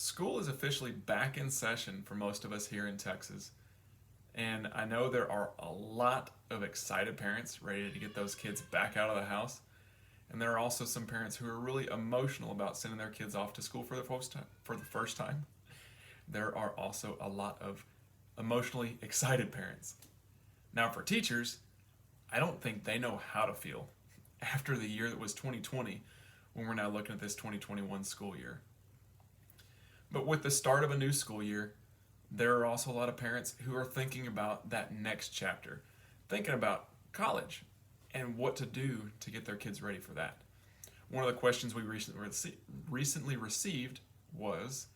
School is officially back in session for most of us here in Texas. And I know there are a lot of excited parents ready to get those kids back out of the house. And there are also some parents who are really emotional about sending their kids off to school for the first time. There are also a lot of emotionally excited parents. Now, for teachers, I don't think they know how to feel after the year that was 2020 when we're now looking at this 2021 school year. But with the start of a new school year, there are also a lot of parents who are thinking about that next chapter, thinking about college and what to do to get their kids ready for that. One of the questions we recently received was,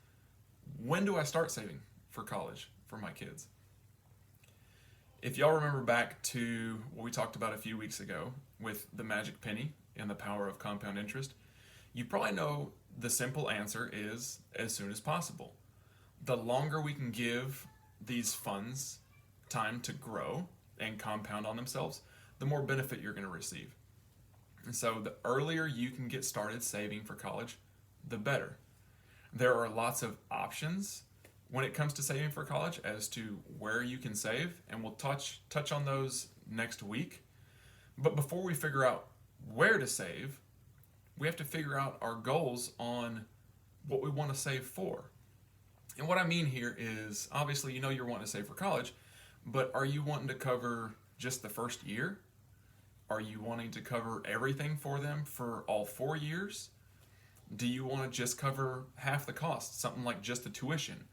when do I start saving for college for my kids? If y'all remember back to what we talked about a few weeks ago with the magic penny and the power of compound interest, you probably know the simple answer is as soon as possible. The longer we can give these funds time to grow and compound on themselves, the more benefit you're going to receive. And so the earlier you can get started saving for college, the better. There are lots of options when it comes to saving for college as to where you can save, and we'll touch on those next week. But before we figure out where to save, we have to figure out our goals on what we want to save for. And what I mean here is, obviously, you know you're wanting to save for college, but are you wanting to cover just the first year? Are you wanting to cover everything for them for all 4 years? Do you want to just cover half the cost, something like just the tuition,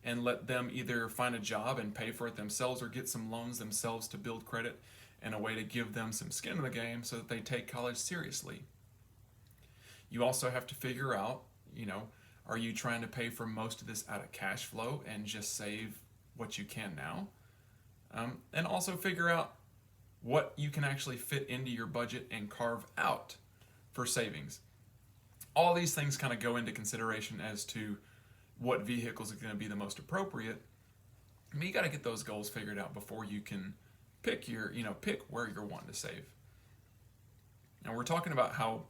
and let them either find a job and pay for it themselves or get some loans themselves to build credit and a way to give them some skin in the game so that they take college seriously? You also have to figure out, are you trying to pay for most of this out of cash flow and just save what you can now? And also figure out what you can actually fit into your budget and carve out for savings. All these things kind of go into consideration as to what vehicles are going to be the most appropriate. I mean, you got to get those goals figured out before you can pick where you're wanting to save. Now we're talking about how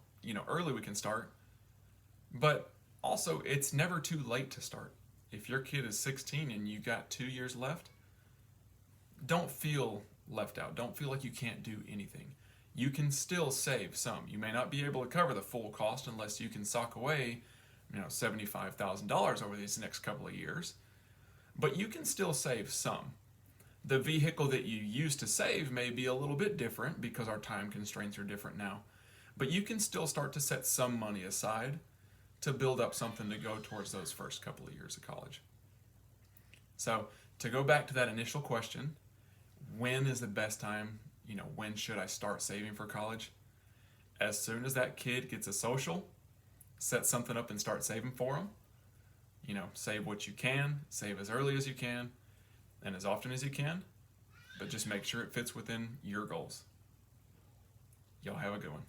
early we can start, but also it's never too late to start. If your kid is 16 and you got 2 years left, don't feel left out. Don't feel like you can't do anything. You can still save some. You may not be able to cover the full cost unless you can sock away, $75,000 over these next couple of years, but you can still save some. The vehicle that you use to save may be a little bit different because our time constraints are different now, but you can still start to set some money aside to build up something to go towards those first couple of years of college. So to go back to that initial question, when is the best time, when should I start saving for college? As soon as that kid gets a social, set something up and start saving for them. Save what you can, save as early as you can, and as often as you can, but just make sure it fits within your goals. Y'all have a good one.